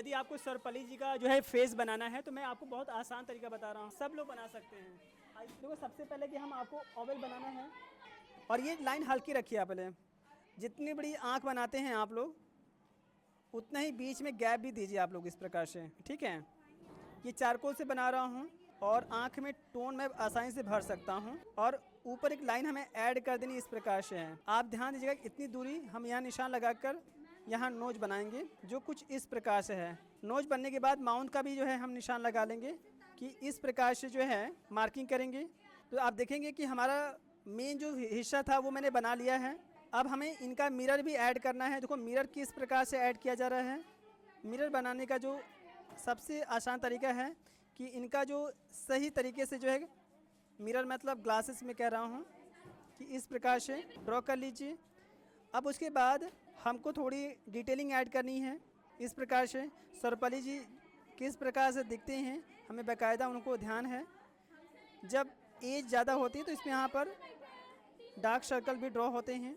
यदि आपको सर्वपल्ली जी का जो है फेस बनाना है तो मैं आपको बहुत आसान तरीका बता रहा हूँ, सब लोग बना सकते हैं। देखो सबसे पहले कि हम आपको ओवल बनाना है और ये लाइन हल्की रखिए आप पहले। जितनी बड़ी आँख बनाते हैं आप लोग उतना ही बीच में गैप भी दीजिए आप लोग इस प्रकार से, ठीक है। ये चारकोल से बना रहा हूँ और आँख में टोन मैं आसानी से भर सकता हूँ और ऊपर एक लाइन हमें ऐड कर देनी इस प्रकार से है। आप ध्यान दीजिएगा इतनी दूरी हम यहाँ निशान लगाकर यहाँ नोज बनाएंगे जो कुछ इस प्रकार से है। नोज बनने के बाद माउंट का भी जो है हम निशान लगा लेंगे कि इस प्रकार से जो है मार्किंग करेंगे। तो आप देखेंगे कि हमारा मेन जो हिस्सा था वो मैंने बना लिया है। अब हमें इनका मिरर भी ऐड करना है। देखो मिरर किस प्रकार से ऐड किया जा रहा है। मिरर बनाने का जो सबसे आसान तरीका है कि इनका जो सही तरीके से जो है मिरर मतलब ग्लासेस में कह रहा हूँ कि इस प्रकार से ड्रॉ कर लीजिए। अब उसके बाद हमको थोड़ी डिटेलिंग ऐड करनी है। इस प्रकार से सर्वपल्ली जी किस प्रकार से दिखते हैं हमें बाकायदा उनको ध्यान है। जब एज ज़्यादा होती है तो इसमें यहाँ पर डार्क सर्कल भी ड्रॉ होते हैं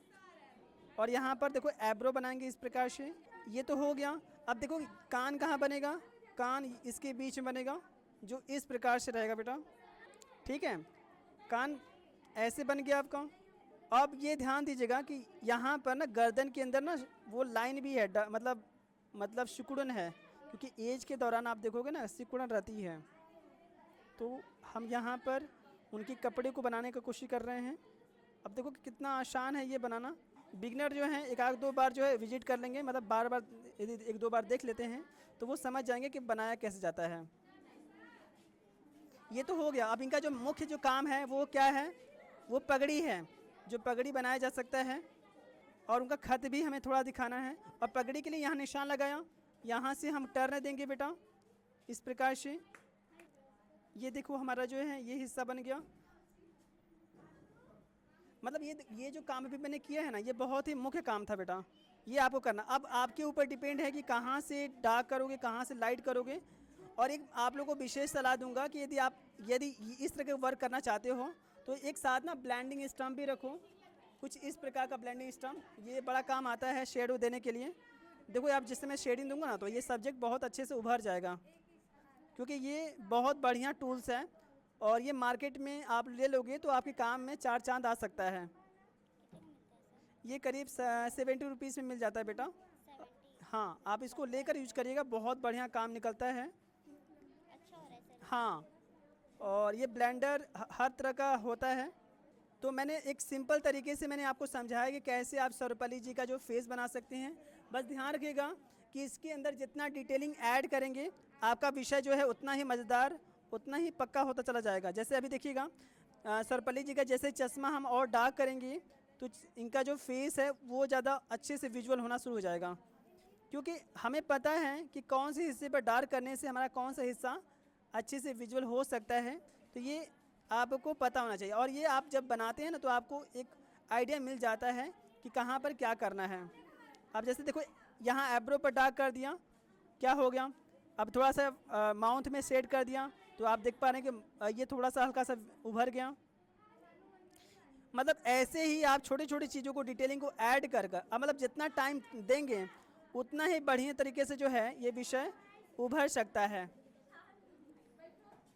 और यहाँ पर देखो एब्रो बनाएंगे इस प्रकार से। ये तो हो गया। अब देखो कान कहाँ बनेगा, कान इसके बीच में बनेगा जो इस प्रकार से रहेगा बेटा, ठीक है। कान ऐसे बन गया आपका। अब ये ध्यान दीजिएगा कि यहाँ पर ना गर्दन के अंदर ना वो लाइन भी है, मतलब सिकुड़न है, क्योंकि एज के दौरान आप देखोगे ना सिकुड़न रहती है। तो हम यहाँ पर उनके कपड़े को बनाने की कोशिश कर रहे हैं। अब देखो कि कितना आसान है ये बनाना। बिगनर जो है एक आध दो बार जो है विजिट कर लेंगे, मतलब बार बार यदि एक दो बार देख लेते हैं तो वो समझ जाएंगे कि बनाया कैसे जाता है। ये तो हो गया। अब इनका जो मुख्य जो काम है वो क्या है, वो पगड़ी है, जो पगड़ी बनाया जा सकता है और उनका खत भी हमें थोड़ा दिखाना है। और पगड़ी के लिए यहाँ निशान लगाया, यहाँ से हम टर्न देंगे बेटा इस प्रकार से। ये देखो हमारा जो है ये हिस्सा बन गया। मतलब ये जो काम अभी मैंने किया है ना ये बहुत ही मुख्य काम था बेटा, ये आपको करना। अब आपके ऊपर डिपेंड है कि कहाँ से डार्क करोगे कहाँ से लाइट करोगे। और एक आप लोगों को विशेष सलाह दूंगा कि यदि इस तरह के वर्क करना चाहते हो तो एक साथ ना ब्लेंडिंग स्टम्प भी रखो, कुछ इस प्रकार का ब्लेंडिंग स्टम्प, ये बड़ा काम आता है शेडो देने के लिए। देखो आप जिस समय शेडिंग दूंगा ना तो ये सब्जेक्ट बहुत अच्छे से उभर जाएगा, क्योंकि ये बहुत बढ़िया टूल्स है और ये मार्केट में आप ले लोगे तो आपके काम में चार चांद आ सकता है। ये करीब 70 रुपीज़ में मिल जाता है बेटा। हाँ आप इसको लेकर यूज करिएगा, बहुत बढ़िया काम निकलता है। अच्छा हो रहा है सर। हाँ और ये ब्लेंडर हर तरह का होता है। तो मैंने एक सिंपल तरीके से मैंने आपको समझाया कि कैसे आप सर्वपल्ली जी का जो फेस बना सकते हैं। बस ध्यान रखिएगा कि इसके अंदर जितना डिटेलिंग ऐड करेंगे आपका विषय जो है उतना ही मज़ेदार उतना ही पक्का होता चला जाएगा। जैसे अभी देखिएगा सर्वपल्ली जी का जैसे चश्मा हम और डार्क करेंगे तो इनका जो फेस है वो ज़्यादा अच्छे से विजुअल होना शुरू हो जाएगा, क्योंकि हमें पता है कि कौन से हिस्से पर डार्क करने से हमारा कौन सा हिस्सा अच्छे से विजुअल हो सकता है। तो ये आपको पता होना चाहिए और ये आप जब बनाते हैं ना तो आपको एक आइडिया मिल जाता है कि कहाँ पर क्या करना है। अब जैसे देखो यहाँ एब्रो पर डार्क कर दिया, क्या हो गया। अब थोड़ा सा माउथ में शेड कर दिया तो आप देख पा रहे हैं कि ये थोड़ा सा हल्का सा उभर गया। मतलब ऐसे ही आप छोटी छोटी चीज़ों को डिटेलिंग को ऐड कर मतलब जितना टाइम देंगे उतना ही बढ़िया तरीके से जो है ये विषय उभर सकता है,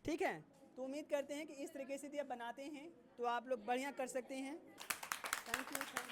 ठीक है। तो उम्मीद करते हैं कि इस तरीके से यदि आप बनाते हैं तो आप लोग बढ़िया कर सकते हैं। Thank you.